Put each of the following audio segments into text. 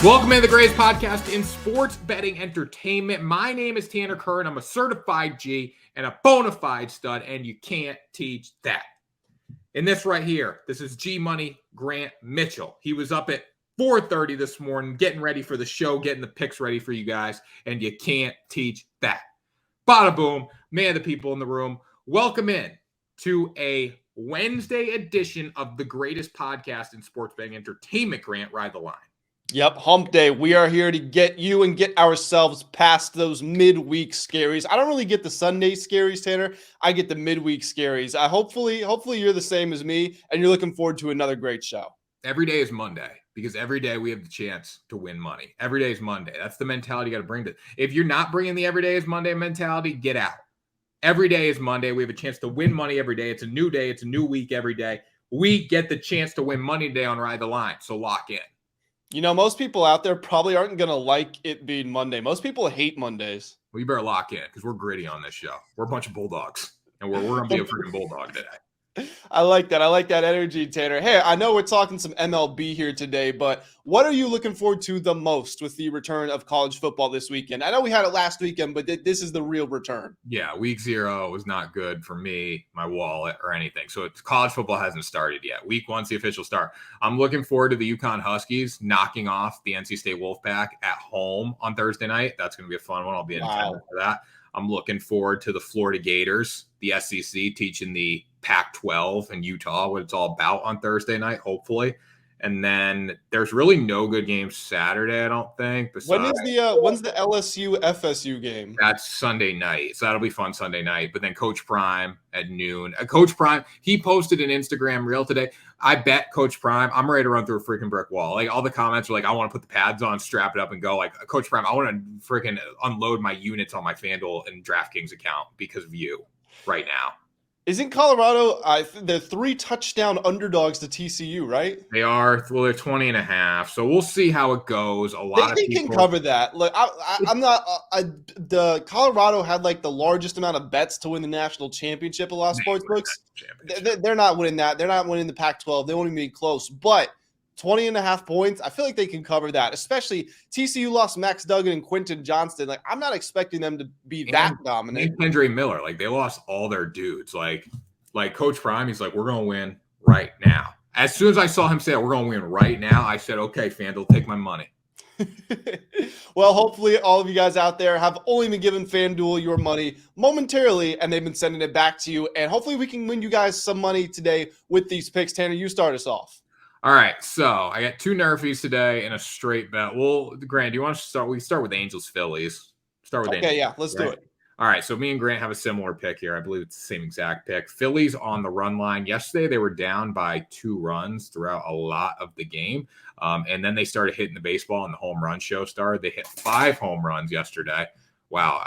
Welcome to the greatest podcast in sports betting entertainment. My name is Tanner Kern. I'm a certified G and a bona fide stud, and you can't teach that. And this right here, this is G Money Grant Mitchell. He was up at 4:30 this morning getting ready for the show, getting the picks ready for you guys, and you can't teach that. Bada boom, man, the people in the room. Welcome in to a Wednesday edition of the greatest podcast in sports betting entertainment, Grant. Ride the line. Yep, hump day. We are here to get you and get ourselves past those midweek scaries. I don't really get the Sunday scaries, Tanner. I get the midweek scaries. Hopefully you're the same as me and you're looking forward to another great show. Every day is Monday because every day we have the chance to win money. Every day is Monday. That's the mentality you got to bring to. If you're not bringing the every day is Monday mentality, get out. Every day is Monday. We have a chance to win money every day. It's a new day. It's a new week every day. We get the chance to win money today on Ride the Line. So lock in. You know, most people out there probably aren't going to like it being Monday. Most people hate Mondays. Well, you better lock in because we're gritty on this show. We're a bunch of Bulldogs, and we're going to be a freaking Bulldog today. I like that. I like that energy, Tanner. Hey, I know we're talking some MLB here today, but what are you looking forward to the most with the return of college football this weekend? I know we had it last weekend, but this is the real return. Yeah, week 0 was not good for me, my wallet, or anything. So college football hasn't started yet. Week 1's the official start. I'm looking forward to the UConn Huskies knocking off the NC State Wolfpack at home on Thursday night. That's going to be a fun one. I'll be in attendance for that. I'm looking forward to the Florida Gators, the SEC, teaching the Pac-12 in Utah what it's all about on Thursday night, hopefully. And then there's really no good games Saturday, I don't think. When's the LSU FSU game? That's Sunday night. So that'll be fun Sunday night. But then Coach Prime at noon. Coach Prime, he posted an Instagram reel today. I bet Coach Prime, I'm ready to run through a freaking brick wall. Like all the comments are like, I want to put the pads on, strap it up and go. Like Coach Prime, I want to freaking unload my units on my FanDuel and DraftKings account because of you right now. Isn't Colorado, they're 3 touchdown underdogs to TCU, right? They are. Well, they're 20.5. So we'll see how it goes. They can cover that. Like I'm not. The Colorado had like the largest amount of bets to win the national championship. A lot of sports books. They're not winning that. They're not winning the Pac-12. They won't even be close. But 20.5 points, I feel like they can cover that. Especially TCU lost Max Duggan and Quentin Johnston. Like I'm not expecting them to be that dominant. And Kendra Miller, like they lost all their dudes. Like Coach Prime, he's like, we're gonna win right now. As soon as I saw him say we're gonna win right now, I said, okay, FanDuel, take my money. Well, hopefully all of you guys out there have only been giving FanDuel your money momentarily, and they've been sending it back to you. And hopefully we can win you guys some money today with these picks. Tanner, you start us off. All right, so I got 2 nerfies today and a straight bet. Well, Grant, do you want to start? We start with Angels Phillies. Okay, yeah, let's do it. All right, so me and Grant have a similar pick here. I believe it's the same exact pick. Phillies on the run line. Yesterday, they were down by 2 runs throughout a lot of the game. And then they started hitting the baseball and the home run show started. They hit 5 home runs yesterday. Wow,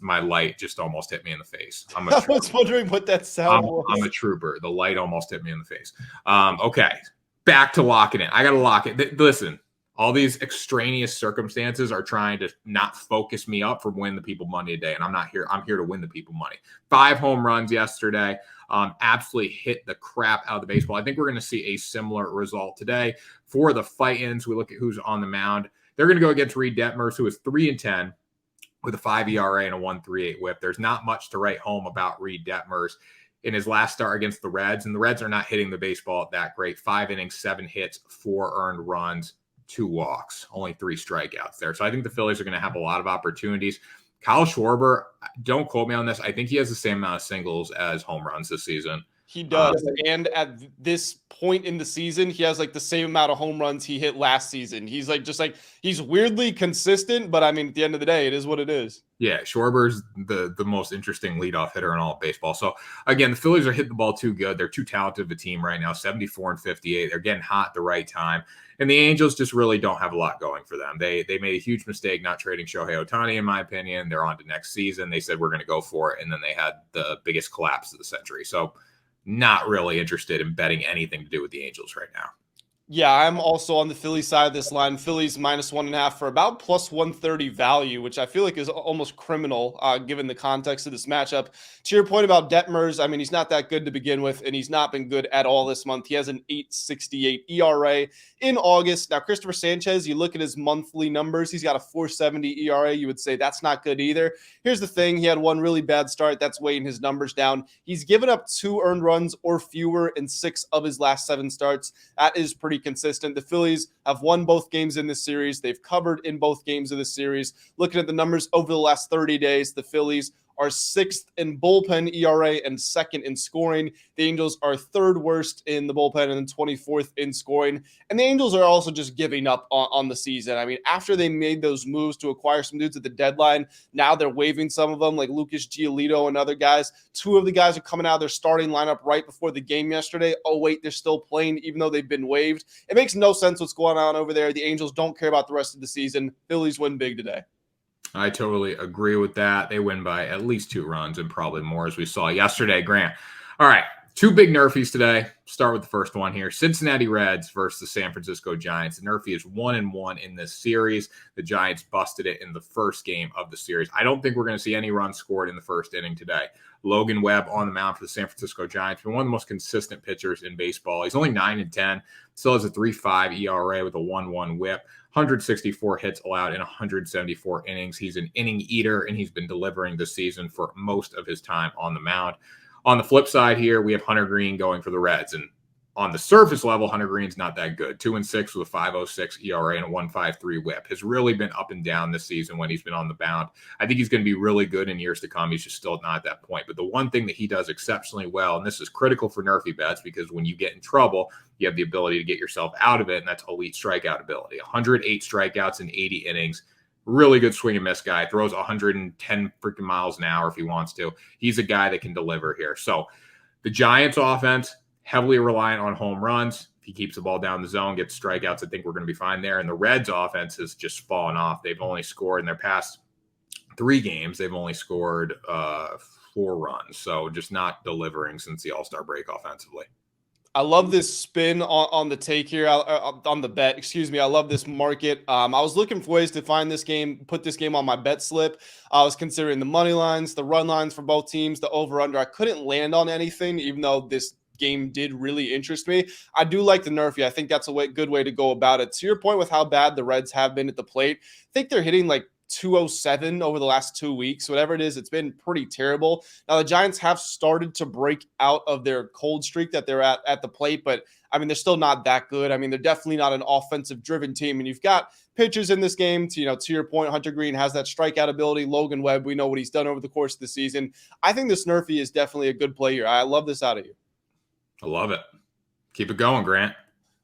my light just almost hit me in the face. I was wondering what that sound was. I'm a trooper. The light almost hit me in the face. Okay. Back to locking it. I got to lock it. Listen, all these extraneous circumstances are trying to not focus me up from winning the people money today, and I'm not here. I'm here to win the people money. 5 home runs yesterday. Absolutely hit the crap out of the baseball. I think we're going to see a similar result today. For the fight-ins, we look at who's on the mound. They're going to go against Reed Detmers, who is 3-10 with a 5 ERA and a 1.38 WHIP. There's not much to write home about Reed Detmers in his last start against the Reds, and the Reds are not hitting the baseball that great. 5 innings, 7 hits, 4 earned runs, 2 walks, only 3 strikeouts there. So I think the Phillies are going to have a lot of opportunities. Kyle Schwarber, don't quote me on this. I think he has the same amount of singles as home runs this season. He does. And at this point in the season, he has like the same amount of home runs he hit last season. He's like, he's weirdly consistent, but I mean, at the end of the day, it is what it is. Yeah, Schwarber's the most interesting leadoff hitter in all of baseball. So again, the Phillies are hitting the ball too good. They're too talented of a team right now, 74 and 58. They're getting hot at the right time. And the Angels just really don't have a lot going for them. They made a huge mistake not trading Shohei Ohtani, in my opinion. They're on to next season. They said we're going to go for it, and then they had the biggest collapse of the century. So not really interested in betting anything to do with the Angels right now. Yeah, I'm also on the Phillies side of this line. Phillies -1.5 for about plus 130 value, which I feel like is almost criminal given the context of this matchup. To your point about Detmers, I mean, he's not that good to begin with, and he's not been good at all this month. He has an 8.68 ERA in August. Now, Christopher Sanchez, you look at his monthly numbers, he's got a 4.70 ERA. You would say that's not good either. Here's the thing. He had one really bad start. That's weighing his numbers down. He's given up 2 earned runs or fewer in 6 of his last 7 starts. That is pretty consistent. The Phillies have won both games in this series. They've covered in both games of this series. Looking at the numbers over the last 30 days, the Phillies are 6th in bullpen ERA and 2nd in scoring. The Angels are 3rd worst in the bullpen and then 24th in scoring. And the Angels are also just giving up on the season. I mean, after they made those moves to acquire some dudes at the deadline, now they're waiving some of them, like Lucas Giolito and other guys. 2 of the guys are coming out of their starting lineup right before the game yesterday. Oh, wait, they're still playing even though they've been waived. It makes no sense what's going on over there. The Angels don't care about the rest of the season. Phillies win big today. I totally agree with that. They win by at least 2 runs and probably more, as we saw yesterday, Grant. All right, 2 big nerfies today. Start with the first one here. Cincinnati Reds versus the San Francisco Giants. The nerfie is 1-1 in this series. The Giants busted it in the first game of the series. I don't think we're going to see any runs scored in the first inning today. Logan Webb on the mound for the San Francisco Giants. Been one of the most consistent pitchers in baseball. He's only 9-10. Still has a 3.5 ERA with a 1.1 whip. 164 hits allowed in 174 innings. He's an inning eater, and he's been delivering this season for most of his time on the mound. On the flip side here, we have Hunter Green going for the Reds. And on the surface level, Hunter Green's not that good. 2-6 with a 5.06 ERA and a 1.53 whip. Has really been up and down this season when he's been on the mound. I think he's going to be really good in years to come. He's just still not at that point. But the one thing that he does exceptionally well, and this is critical for nerfy bets, because when you get in trouble, you have the ability to get yourself out of it, and that's elite strikeout ability. 108 strikeouts in 80 innings. Really good swing and miss guy. Throws 110 freaking miles an hour if he wants to. He's a guy that can deliver here. So the Giants offense, heavily reliant on home runs. If he keeps the ball down the zone, gets strikeouts, I think we're going to be fine there. And the Reds offense has just fallen off. They've only scored in their past 3 games. They've only scored 4 runs. So just not delivering since the All-Star break offensively. I love this spin on the take here, on the bet. Excuse me. I love this market. I was looking for ways to find this game, put this game on my bet slip. I was considering the money lines, the run lines for both teams, the over-under. I couldn't land on anything, even though this game did really interest me. I do like the nerfy. I think that's a good way to go about it. To your point with how bad the Reds have been at the plate, I think they're hitting like 207 over the last 2 weeks. Whatever it is, it's been pretty terrible. Now, the Giants have started to break out of their cold streak that they're at the plate, but I mean, they're still not that good. I mean, they're definitely not an offensive-driven team, and you've got pitchers in this game. To your point, Hunter Green has that strikeout ability. Logan Webb, we know what he's done over the course of the season. I think this nerfy is definitely a good play here. I love this out of you. I love it. Keep it going, Grant.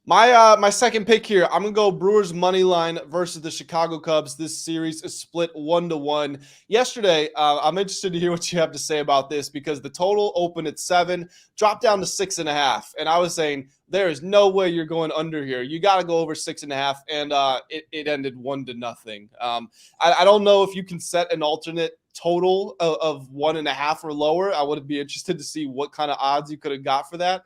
My second pick here, I'm going to go Brewers money line versus the Chicago Cubs. This series is split 1-1. Yesterday, I'm interested to hear what you have to say about this, because the total opened at 7, dropped down to 6.5. And I was saying, there is no way you're going under here. You got to go over 6.5, and it ended 1-0. I don't know if you can set an alternate total of 1.5 or lower. I would be interested to see what kind of odds you could have got for that.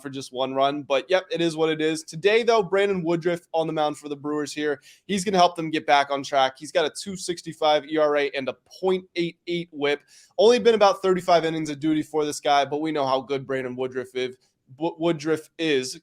For just 1 run. But, yep, it is what it is. Today, though, Brandon Woodruff on the mound for the Brewers here. He's going to help them get back on track. He's got a 2.65 ERA and a 0.88 whip. Only been about 35 innings of duty for this guy, but we know how good Brandon Woodruff is.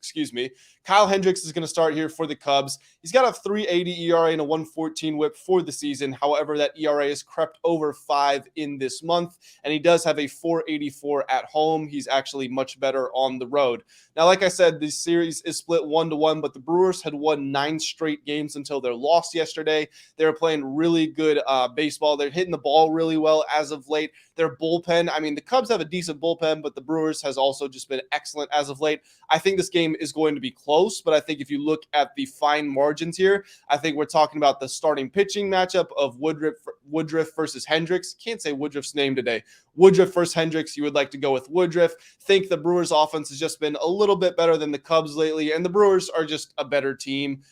Kyle Hendricks is going to start here for the Cubs. He's got a 3.80 ERA and a 1.14 whip for the season. However, that ERA has crept over 5 in this month, and he does have a 4.84 at home. He's actually much better on the road. Now, like I said, this series is split 1-1, but the Brewers had won 9 straight games until their loss yesterday. They were playing really good baseball. They're hitting the ball really well as of late. Their bullpen, I mean, the Cubs have a decent bullpen, but the Brewers has also just been excellent as of late. I think this game is going to be close, but I think if you look at the fine margins here, I think we're talking about the starting pitching matchup of Woodruff versus Hendricks. Can't say Woodruff's name today. Woodruff versus Hendricks, you would like to go with Woodruff. Think the Brewers offense has just been a little bit better than the Cubs lately, and the Brewers are just a better team.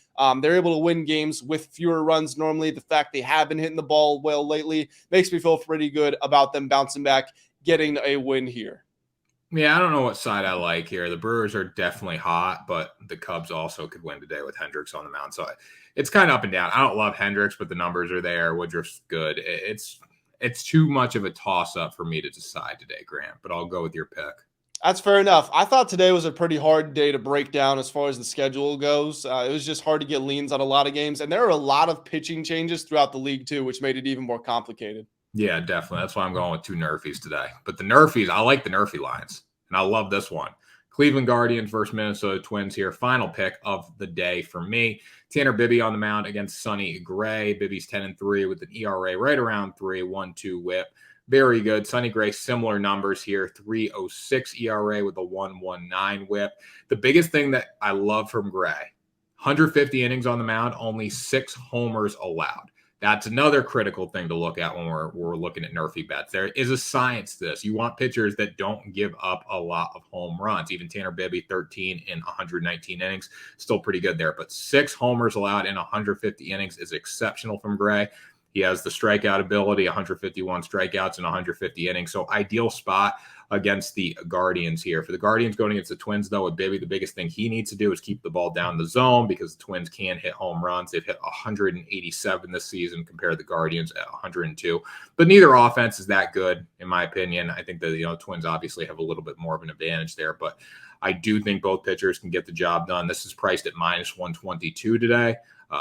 They're able to win games with fewer runs normally. The fact they have been hitting the ball well lately makes me feel pretty good about them bouncing back, getting a win here. Yeah, I don't know what side I like here. The Brewers are definitely hot, but the Cubs also could win today with Hendricks on the mound. So it's kind of up and down. I don't love Hendricks, but the numbers are there. Woodruff's good. It's too much of a toss-up for me to decide today, Grant, but I'll go with your pick. That's fair enough. I thought today was a pretty hard day to break down as far as the schedule goes. It was just hard to get leans on a lot of games, and there are a lot of pitching changes throughout the league too, which made it even more complicated. Yeah, definitely. That's why I'm going with two Nerfies today. But the Nerfies, I like the Nerfie lines, and I love this one. Cleveland Guardians versus Minnesota Twins here. Final pick of the day for me. Tanner Bibby on the mound against Sonny Gray. Bibby's 10-3 with an ERA right around 3, 1.2 whip. Very good. Sonny Gray, similar numbers here. 3.06 ERA with a 1.19 whip. The biggest thing that I love from Gray, 150 innings on the mound, only 6 homers allowed. That's another critical thing to look at when we're looking at Nerfy bets. There is a science to this. You want pitchers that don't give up a lot of home runs. Even Tanner Bibby, 13 in 119 innings, still pretty good there. But 6 homers allowed in 150 innings is exceptional from Gray. He has the strikeout ability, 151 strikeouts in 150 innings. So ideal spot against the Guardians here. For the Guardians going against the Twins, though, with Bibby, the biggest thing he needs to do is keep the ball down the zone because the Twins can hit home runs. They've hit 187 this season compared to the Guardians at 102. But neither offense is that good, in my opinion. I think that the Twins obviously have a little bit more of an advantage there, but I do think both pitchers can get the job done. This is priced at minus 122 today.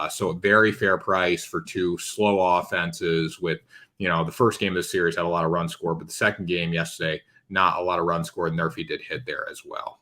So a very fair price for two slow offenses with, the first game of the series had a lot of runs scored, but the second game yesterday, not a lot of runs scored. Nerfy did hit there as well.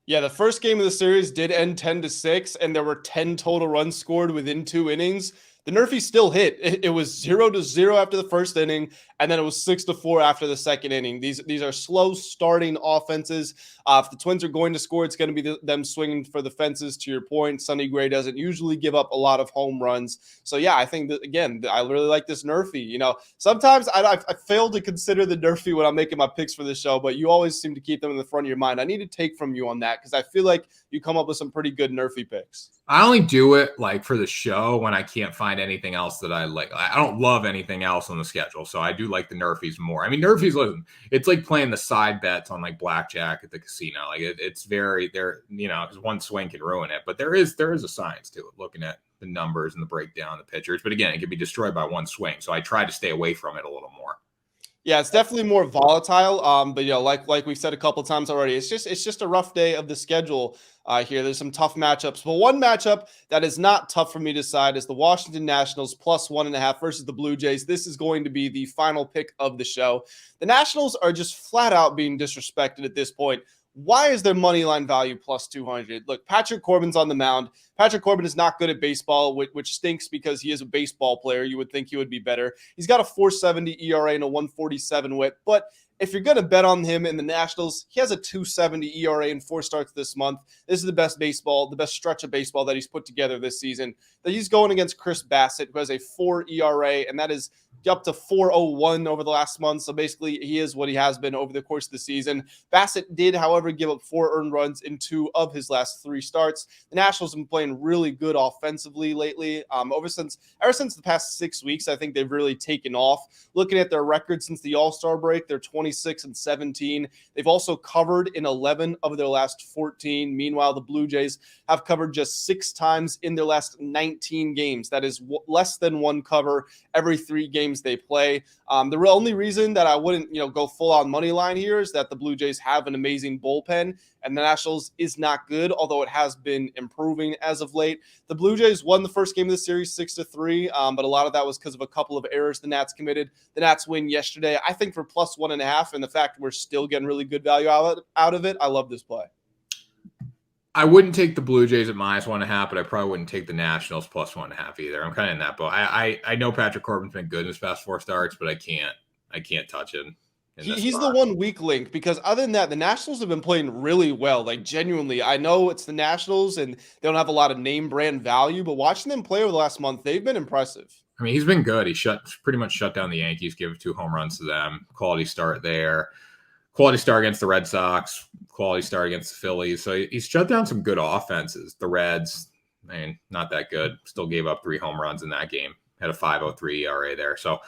Yeah, the first game of the series did end 10-6, and there were 10 total runs scored within 2 innings. The Nerfy still hit. It was 0-0 after the first inning, and then it was 6-4 after the second inning. These are slow starting offenses. If the Twins are going to score, it's going to be them swinging for the fences. To your point, Sonny Gray doesn't usually give up a lot of home runs. So yeah, I think that, again, I really like this Nerfy. Sometimes I fail to consider the Nerfy when I'm making my picks for the show, but you always seem to keep them in the front of your mind. I need to take from you on that because I feel like you come up with some pretty good Nerfy picks. I only do it for the show when I can't find anything else that I like. I don't love anything else on the schedule, so I do like the Nerfies more. I mean, Nerfies, listen, it's like playing the side bets on blackjack at the casino. It's very there, because one swing can ruin it. But there is a science to it, looking at the numbers and the breakdown of the pitchers. But again, it can be destroyed by one swing, so I try to stay away from it a little more. Yeah, it's definitely more volatile. But like we've said a couple times already, it's just a rough day of the schedule here. There's some tough matchups, but one matchup that is not tough for me to decide is the Washington Nationals plus 1.5 versus the Blue Jays. This is going to be the final pick of the show. The Nationals are just flat out being disrespected at this point. Why is their money line value plus 200? Look, Patrick Corbin's on the mound. Patrick Corbin is not good at baseball, which stinks because he is a baseball player. You would think he would be better. He's got a 4.70 ERA and a 1.47 whip. But if you're going to bet on him in the Nationals, he has a 2.70 ERA in 4 starts this month. This is the best stretch of baseball that he's put together this season. That he's going against Chris Bassett, who has a 4 ERA, and that is up to 4.01 over the last month. So basically, he is what he has been over the course of the season. Bassett did, however, give up 4 earned runs in 2 of his last 3 starts. The Nationals have been playing really good offensively lately. Ever since the past 6 weeks, I think they've really taken off. Looking at their record since the All-Star break, they're 26-17. They've also covered in 11 of their last 14. Meanwhile, the Blue Jays have covered just 6 times in their last 19 games. That is less than 1 cover every 3 games they play. The only reason that I wouldn't, go full on money line here is that the Blue Jays have an amazing bullpen and the Nationals is not good, although it has been improving as of late. The Blue Jays won the first game of the series 6-3, but a lot of that was because of a couple of errors the Nats committed. The Nats win yesterday. I think for plus 1.5, and the fact we're still getting really good value out of it, I love this play. I wouldn't take the Blue Jays at minus 1.5, but I probably wouldn't take the Nationals plus 1.5 either. I'm kind of in that boat. I know Patrick Corbin's been good in his past 4 starts, but I can't touch him. He's the one weak link because other than that, the Nationals have been playing really well. Genuinely, I know it's the Nationals and they don't have a lot of name brand value, but watching them play over the last month, they've been impressive. I mean, he's been good. He pretty much shut down the Yankees, gave 2 home runs to them. Quality start there. Quality start against the Red Sox. Quality start against the Phillies. So he's shut down some good offenses. The Reds, not that good. Still gave up 3 home runs in that game. Had a 5.03 ERA there. So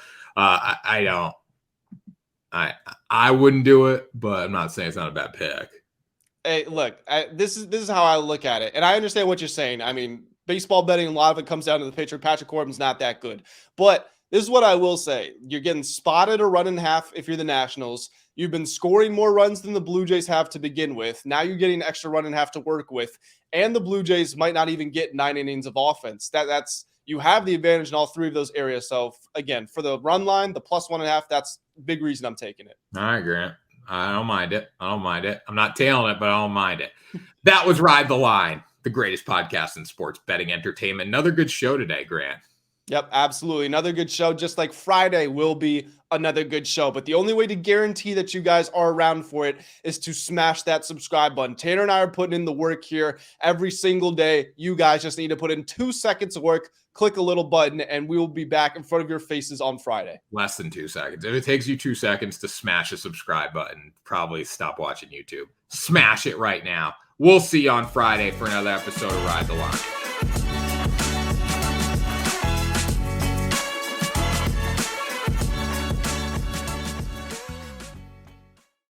I wouldn't do it, but I'm not saying it's not a bad pick. Hey, look, this is how I look at it, and I understand what you're saying. I mean, baseball betting, a lot of it comes down to the pitcher. Patrick Corbin's not that good, but this is what I will say: you're getting spotted a run and a half if you're the Nationals. You've been scoring more runs than the Blue Jays have to begin with. Now you're getting an extra run and a half to work with, and the Blue Jays might not even get 9 innings of offense. That's you have the advantage in all three of those areas. So again, for the run line, the +1.5, that's big reason I'm taking it. All right, Grant. I don't mind it. I'm not tailing it, but I don't mind it. That was Ride the Line, the greatest podcast in sports betting entertainment. Another good show today, Grant. Yep, absolutely. Another good show, just like Friday will be another good show. But the only way to guarantee that you guys are around for it is to smash that subscribe button. Tanner and I are putting in the work here every single day. You guys just need to put in 2 seconds of work, click a little button, and we will be back in front of your faces on Friday. Less than 2 seconds. If it takes you 2 seconds to smash a subscribe button, probably stop watching YouTube. Smash it right now. We'll see you on Friday for another episode of Ride the Line.